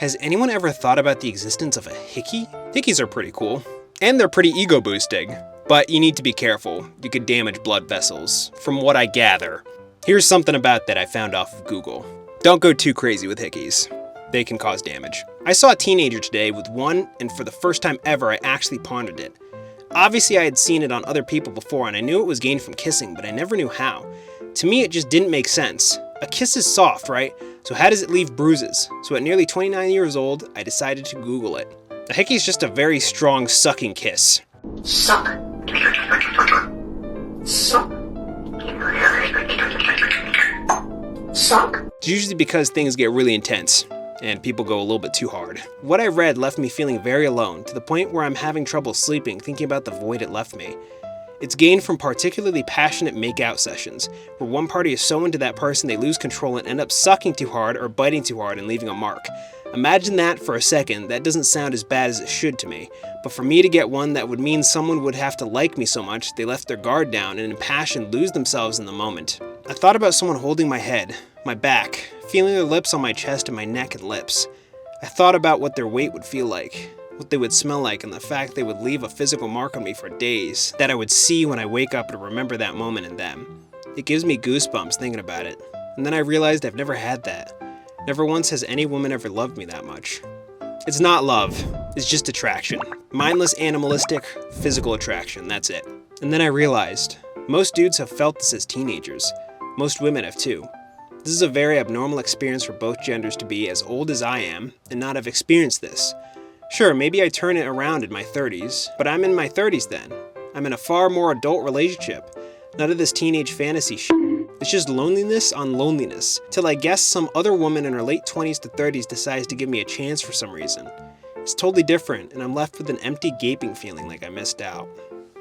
Has anyone ever thought about the existence of a hickey? Hickeys are pretty cool, and they're pretty ego boosting, but you need to be careful. You could damage blood vessels, from what I gather. Here's something about that I found off of Google. Don't go too crazy with hickeys. They can cause damage. I saw a teenager today with one, and for the first time ever, I actually pondered it. Obviously, I had seen it on other people before, and I knew it was gained from kissing, but I never knew how. To me, it just didn't make sense. A kiss is soft, right? So how does it leave bruises? So at nearly 29 years old, I decided to Google it. A hickey is just a very strong sucking kiss. Suck. Suck. Suck. It's usually because things get really intense, and people go a little bit too hard. What I read left me feeling very alone, to the point where I'm having trouble sleeping thinking about the void it left me. It's gained from particularly passionate make-out sessions, where one party is so into that person they lose control and end up sucking too hard or biting too hard and leaving a mark. Imagine that for a second. That doesn't sound as bad as it should to me, but for me to get one, that would mean someone would have to like me so much they left their guard down and in passion lose themselves in the moment. I thought about someone holding my head, my back, feeling their lips on my chest and my neck and lips. I thought about what their weight would feel like, what they would smell like, and the fact they would leave a physical mark on me for days that I would see when I wake up and remember that moment in them. It gives me goosebumps thinking about it. And then I realized I've never had that. Never once has any woman ever loved me that much. It's not love, it's just attraction. Mindless, animalistic, physical attraction, that's it. And then I realized, most dudes have felt this as teenagers. Most women have too. This is a very abnormal experience for both genders to be as old as I am and not have experienced this. Sure, maybe I turn it around in my 30s, but I'm in my 30s then. I'm in a far more adult relationship. None of this teenage fantasy shit. It's just loneliness on loneliness, till I guess some other woman in her late 20s to 30s decides to give me a chance for some reason. It's totally different, and I'm left with an empty, gaping feeling like I missed out.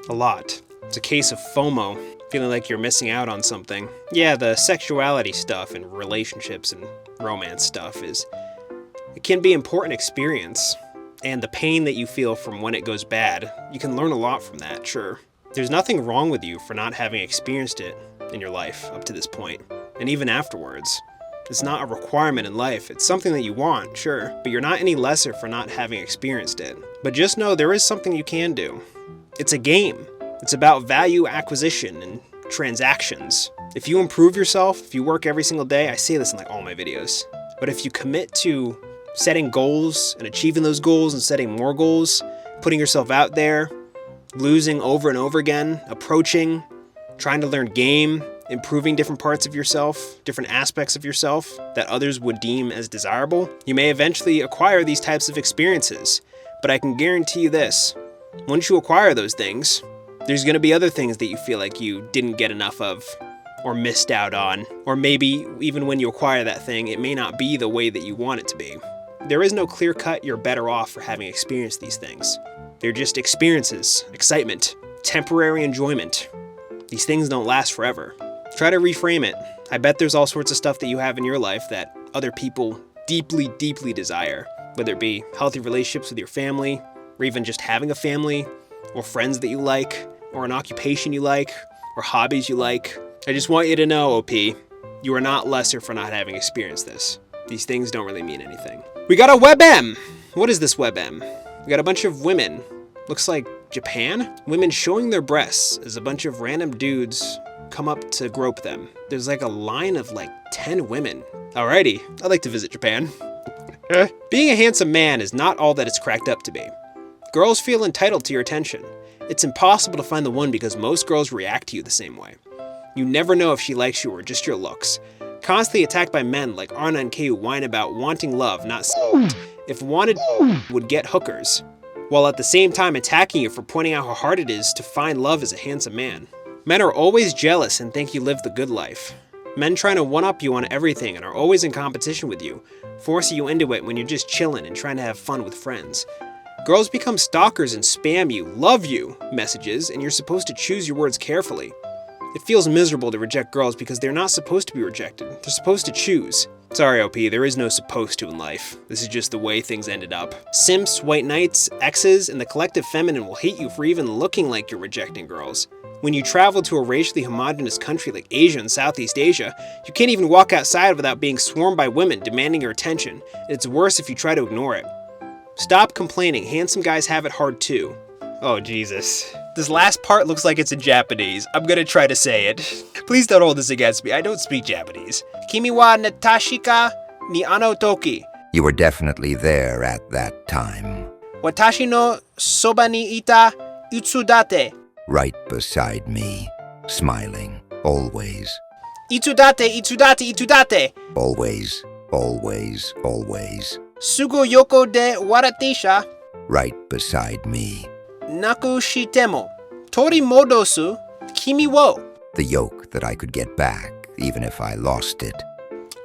A lot. It's a case of FOMO, feeling like you're missing out on something. Yeah, the sexuality stuff and relationships and romance stuff it can be an important experience. And the pain that you feel from when it goes bad, you can learn a lot from that, sure. There's nothing wrong with you for not having experienced it in your life up to this point, and even afterwards. It's not a requirement in life, it's something that you want, sure, but you're not any lesser for not having experienced it. But just know there is something you can do. It's a game. It's about value acquisition and transactions. If you improve yourself, if you work every single day, I say this in like all my videos, but if you commit to setting goals and achieving those goals and setting more goals, putting yourself out there, losing over and over again, approaching, trying to learn game, improving different parts of yourself, different aspects of yourself that others would deem as desirable, you may eventually acquire these types of experiences. But I can guarantee you this, once you acquire those things, there's going to be other things that you feel like you didn't get enough of, or missed out on, or maybe even when you acquire that thing, it may not be the way that you want it to be. There is no clear cut you're better off for having experienced these things. They're just experiences, excitement, temporary enjoyment. These things don't last forever. Try to reframe it. I bet there's all sorts of stuff that you have in your life that other people deeply, deeply desire, whether it be healthy relationships with your family, or even just having a family, or friends that you like, or an occupation you like, or hobbies you like. I just want you to know, OP, you are not lesser for not having experienced this. These things don't really mean anything. We got a WebM! What is this WebM? We got a bunch of women. Looks like Japan? Women showing their breasts as a bunch of random dudes come up to grope them. There's like a line of like 10 women. Alrighty, I'd like to visit Japan. Being a handsome man is not all that it's cracked up to be. Girls feel entitled to your attention. It's impossible to find the one because most girls react to you the same way. You never know if she likes you or just your looks. Constantly attacked by men like R9K who whine about wanting love, not if wanted would get hookers, while at the same time attacking you for pointing out how hard it is to find love as a handsome man. Men are always jealous and think you live the good life. Men trying to one-up you on everything and are always in competition with you, forcing you into it when you're just chilling and trying to have fun with friends. Girls become stalkers and spam you, love you messages, and you're supposed to choose your words carefully. It feels miserable to reject girls because they're not supposed to be rejected. They're supposed to choose. Sorry, OP, there is no supposed to in life. This is just the way things ended up. Simps, white knights, exes, and the collective feminine will hate you for even looking like you're rejecting girls. When you travel to a racially homogenous country like Asia and Southeast Asia, you can't even walk outside without being swarmed by women demanding your attention, and it's worse if you try to ignore it. Stop complaining, handsome guys have it hard too. Oh Jesus. This last part looks like it's in Japanese. I'm gonna try to say it. Please don't hold this against me, I don't speak Japanese. Kimi wa natashika ni ano toki. You were definitely there at that time. Watashi no soba ni ita utsudate. Right beside me, smiling, always. Itsudate, itsudate, itsudate. Always, always, always. Sugu yoko de waratisha. Right beside me. Naku shitemo. Tori modosu kimi wo. The yoke that I could get back, even if I lost it.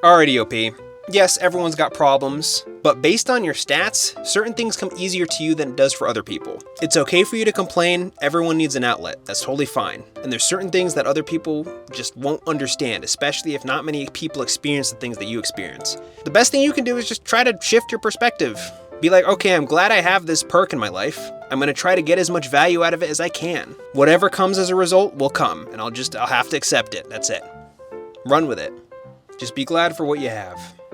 Alrighty, OP. Yes, everyone's got problems, but based on your stats, certain things come easier to you than it does for other people. It's okay for you to complain, everyone needs an outlet, that's totally fine. And there's certain things that other people just won't understand, especially if not many people experience the things that you experience. The best thing you can do is just try to shift your perspective. Be like, okay, I'm glad I have this perk in my life. I'm gonna try to get as much value out of it as I can. Whatever comes as a result will come, and I'll have to accept it, that's it. Run with it. Just be glad for what you have.